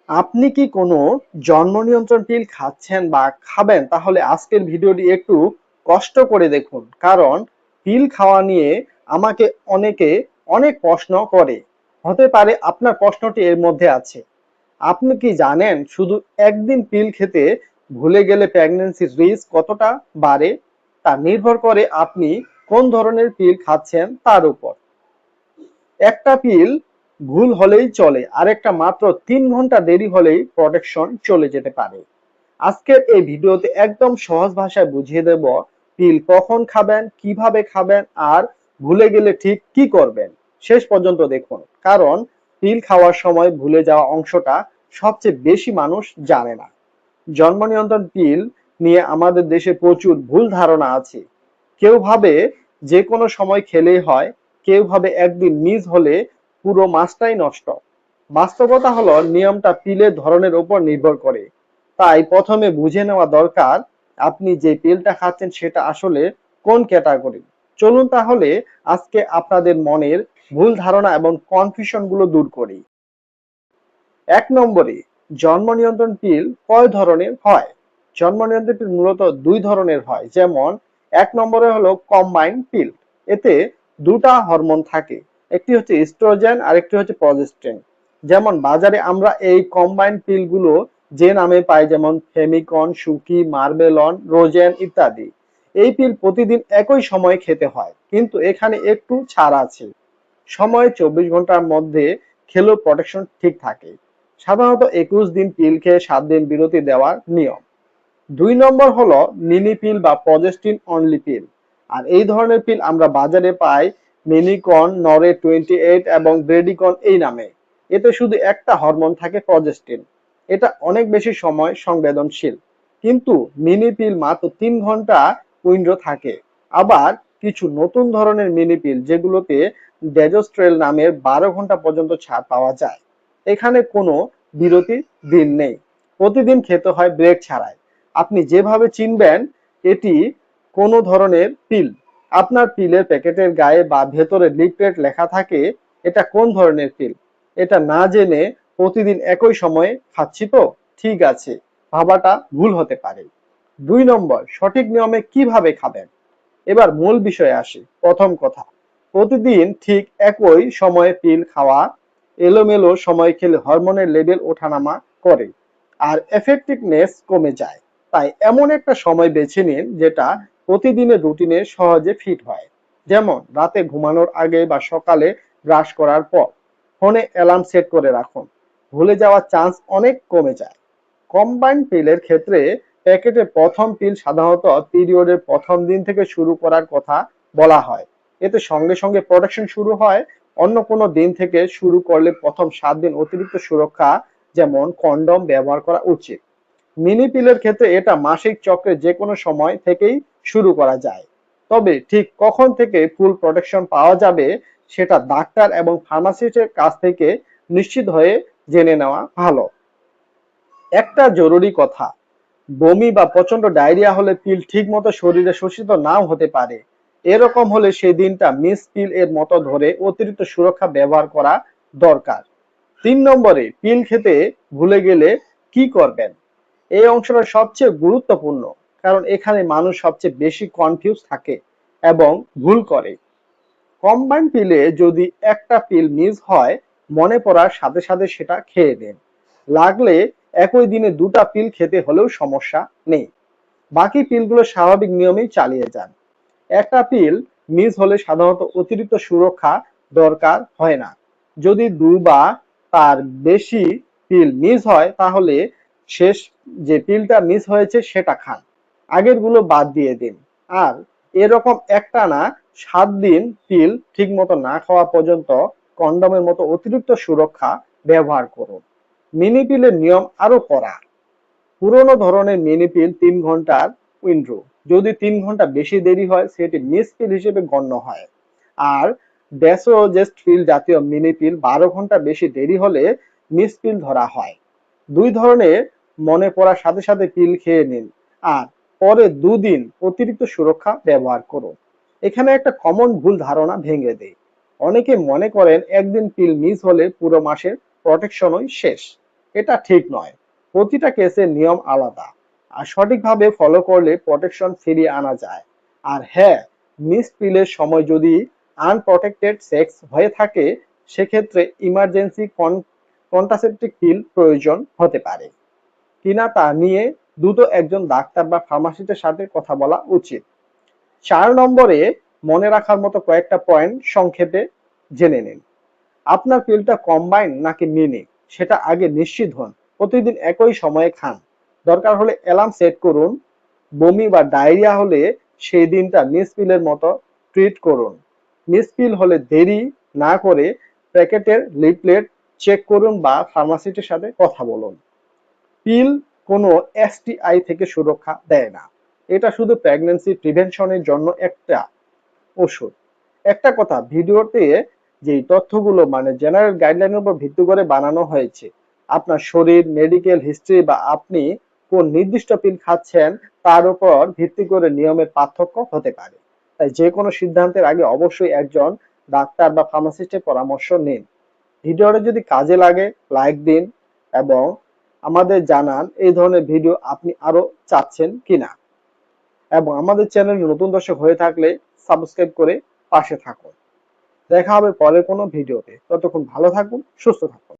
আপনি কি কোনো জন্ম নিয়ন্ত্রণ পিল খাচ্ছেন বা খাবেন? তাহলে আজকের ভিডিওটি একটু কষ্ট করে দেখুন, কারণ পিল খাওয়া নিয়ে আমাকে অনেকে অনেক প্রশ্ন করে। হতে পারে আপনার প্রশ্নটি এর মধ্যে আছে। আপনি কি জানেন শুধু একদিন পিল খেতে ভুলে গেলে প্রেগন্যান্সির রিস্ক কতটা বাড়ে? তা নির্ভর করে আপনি কোন ধরনের পিল খাচ্ছেন তার উপর। একটা পিল ভুল হলেই চলে, আরেকটা মাত্র 3 ঘন্টা দেরি হলেই প্রোটেকশন চলে যেতে পারে। আজকের এই ভিডিওতে একদম সহজ ভাষায় বুঝিয়ে দেব পিল কখন খাবেন, কিভাবে খাবেন, আর ভুলে গেলে ঠিক কি করবেন। শেষ পর্যন্ত দেখুন, কারণ পিল খাওয়ার সময় ভুলে যাওয়া অংশটা সবচেয়ে বেশি মানুষ জানে না। জন্ম নিয়ন্ত্রণ পিল নিয়ে আমাদের দেশে প্রচুর ভুল ধারণা আছে। কেউ ভাবে যে কোনো সময় খেলেই হয়, কেউ ভাবে একদিন মিস হলে পুরো মাসটাই নষ্ট। বাস্তবতা হলো নিয়মটা পিলের ধরনের উপর নির্ভর করে। তাই প্রথমে বুঝে নেওয়া দরকার আপনি যে পিলটা খাচ্ছেন সেটা আসলে কোন ক্যাটাগরি। চলুন তাহলে আজকে আপনাদের মনের ভুল ধারণা এবং কনফিউশন গুলো দূর করি। 1 নম্বরে, জন্ম নিয়ন্ত্রণ পিল কয় ধরনের হয়? জন্ম নিয়ন্ত্রণ পিল মূলত 2 ধরনের হয়। যেমন 1 নম্বরে হলো কম্বাইন পিল। এতে দুটা হরমোন থাকে, একটি হচ্ছে ইস্ট্রোজেন আর একটি হচ্ছে প্রজেস্টেরন। যেমন বাজারে আমরা এই কম্বাইন পিল গুলো যে নামে পাই, যেমন ফেমিকন, সুকি, মার্বেলন, রোজেন ইত্যাদি। এই পিল প্রতিদিন একই সময়ে খেতে হয়, কিন্তু এখানে একটু ছাড় আছে। সময় 24 ঘন্টার মধ্যে খেলেও প্রোটেকশন ঠিক থাকে। সাধারণত 21 দিন পিল খেয়ে 7 দিন বিরতি দেওয়ার নিয়ম। 2 নম্বর হলো মিনি পিল বা প্রজেস্টিন অনলি পিল। আর এই ধরনের পিল আমরা বাজারে পাই মিনিকন, নরে 28 এবং ব্রেডিকন এই নামে। এতে শুধু একটা হরমোন থাকে, প্রজেস্টিন। এটা অনেক বেশি সময় সংবেদনশীল, কিন্তু মিনি পিল মাত্র 3 ঘন্টা উইন্ডো থাকে। আবার কিছু নতুন ধরনের মিনি পিল যেগুলোতে ডেজোস্ট্রেল নামের 12 ঘন্টা পর্যন্ত ছাড় পাওয়া যায়। এখানে কোনো বিরতির দিন নেই, প্রতিদিন খেতে হয় ব্রেক ছাড়াই। আপনি যেভাবে চিনবেন এটি কোন ধরনের পিল, আপনার পিলের প্যাকেটের গায়ে বা ভেতরে লিফলেট লেখা থাকে এটা কোন ধরনের পিল। এটা না জেনে প্রতিদিন একই সময়ে খাচ্ছি তো ঠিক আছে ভাবাটা ভুল হতে পারে। 2 নম্বর, সঠিক নিয়মে কিভাবে খাবেন। এবার মূল বিষয়ে আসি। প্রথম কথা, প্রতিদিন ঠিক একই সময়ে পিল খাওয়া এলোমেলো সময় খেলে হরমোনের লেভেল ওঠানামা করে আর এফেক্টিভনেস কমে যায়। তাই এমন একটা সময় বেছে নিন যেটা প্রতিদিনের রুটিনে সহজে ফিট হয়। যেমন রাতে ঘুমানোর আগে বা সকালে ব্রাশ করার পর। ফোনে অ্যালার্ম সেট করে রাখুন, ভুলে যাওয়ার চান্স অনেক কমে যায়। কম্বাইন্ড পিলের ক্ষেত্রে প্যাকেটে প্রথম পিল সাধারণত পিরিয়ডের প্রথম দিন থেকে শুরু করার কথা বলা হয়। এতে সঙ্গে সঙ্গে প্রোটেকশন শুরু হয়। অন্য কোনো দিন থেকে শুরু করলে প্রথম 7 দিন অতিরিক্ত সুরক্ষা, যেমন কন্ডম ব্যবহার করা উচিত। মিনি পিলের ক্ষেত্রে এটা মাসিক চক্রে যে কোনো সময় থেকেই শুরু করা যায়। তবে ঠিক কখন থেকে ফুল প্রোটেকশন পাওয়া যাবে সেটা ডাক্তার এবং ফার্মাসিস্টের কাছ থেকে নিশ্চিত হয়ে জেনে নেওয়া ভালো। একটা জরুরি কথা, বমি বা প্রচন্ড ডায়রিয়া হলে পিল ঠিক মতো শরীরে শোষিত নাও হতে পারে। এরকম হলে সেই দিনটা মিস পিল এর মতো ধরে অতিরিক্ত সুরক্ষা ব্যবহার করা দরকার। 3 নম্বরে, পিল খেতে ভুলে গেলে কি করবেন। এই অংশটা সবচেয়ে গুরুত্বপূর্ণ, কারণ এখানে মানুষ সবচেয়ে বেশি কনফিউজ থাকে এবং ভুল করে। কম্বাইন পিলে যদি একটা পিল মিস হয়, মনে পড়ার সাথে সাথে সেটা খেয়ে নিন। লাগলে একই দিনে দুটা পিল খেতে হলেও সমস্যা নেই। বাকি পিলগুলো স্বাভাবিক নিয়মেই চালিয়ে যান। একটা পিল মিস হলে সাধারণত অতিরিক্ত সুরক্ষা দরকার হয় না। যদি 2 বা তার বেশি পিল মিস হয় তাহলে শেষ যে পিলটা মিস হয়েছে সেটা খান, আগেরগুলো বাদ দিয়ে দিন। আর এরকম একটানা 7 দিন পিল ঠিক মতো না খাওয়া পর্যন্ত কন্ডমের মতো অতিরিক্ত সুরক্ষা ব্যবহার করুন। মিনি পিলের নিয়ম আরো কড়া। পুরোনো ধরনের মিনি পিল 3 ঘন্টার উইন্ডো, যদি 3 ঘন্টা বেশি দেরি হয় সেটি মিস পিল হিসেবে গণ্য হয়। আর ডেসোজেস্ট পিল জাতীয় মিনি পিল 12 ঘন্টা বেশি দেরি হলে মিস পিল ধরা হয়। 2 ধরনের মনে পড়ার সাথে সাথে পিল খেয়ে নিন আর পরে 2 দিন অতিরিক্ত সুরক্ষা ব্যবহার করুন। এখানে একটা কমন ভুল ধারণা ভেঙে দেয়। অনেকে মনে করেন একদিন পিল মিস হলে পুরো মাসের প্রোটেকশনই শেষ। এটা ঠিক নয়। প্রতিটা কেসের নিয়ম আলাদা, আর সঠিকভাবে ফলো করলে প্রোটেকশন ফিরিয়ে আনা যায়। আর হ্যাঁ, মিস পিলের সময় যদি আনপ্রটেক্টেড সেক্স হয়ে থাকে, সেক্ষেত্রে ইমার্জেন্সি কন্ট্রাসেপটিভ পিল প্রয়োজন হতে পারে কিনা তা নিয়ে দ্রুত একজন ডাক্তার বা ফার্মাসিস্টের সাথে কথা বলা উচিত। 4 নম্বরে মনে রাখার মতো কয়েকটা পয়েন্ট সংক্ষেপে জেনে নিন। আপনার পিলটা কম্বাইন নাকি মিনি সেটা আগে নিশ্চিত হন। প্রতিদিন একই সময়ে খান। দরকার হলে অ্যালার্ম সেট করুন। বমি বা ডায়রিয়া হলে সেই দিনটা মিস পিলের মতো ট্রিট করুন। মিস পিল হলে দেরি না করে প্যাকেটের লিফলেট চেক করুন বা ফার্মাসিস্টের সাথে কথা বলুন। পিল কোনো এসটিআই থেকে সুরক্ষা দেয় না। এটা শুধু প্রেগন্যান্সি প্রিভেনশনের জন্য একটা ওষুধ। একটা কথা, ভিডিওতে যেই তথ্যগুলো মানে জেনারেল গাইডলাইনের উপর ভিত্তি করে বানানো হয়েছে, আপনার শরীর, মেডিকেল হিস্ট্রি বা আপনি কোন নির্দিষ্ট পিল খাচ্ছেন তার উপর ভিত্তি করে নিয়মের পার্থক্য হতে পারে। তাই যে কোনো সিদ্ধান্তের আগে অবশ্যই একজন ডাক্তার বা ফার্মাসিস্টের পরামর্শ নিন। ভিডিওটা যদি কাজে লাগে লাইক দিন এবং আমাদের জানান এই ধরনের ভিডিও আপনি আরো চাচ্ছেন কিনা, এবং আমাদের চ্যানেলে নতুন দর্শক হয়ে থাকলে সাবস্ক্রাইব করে পাশে থাকুন। দেখা হবে পরের কোনো ভিডিওতে। ততক্ষণ ভালো থাকুন, সুস্থ থাকুন।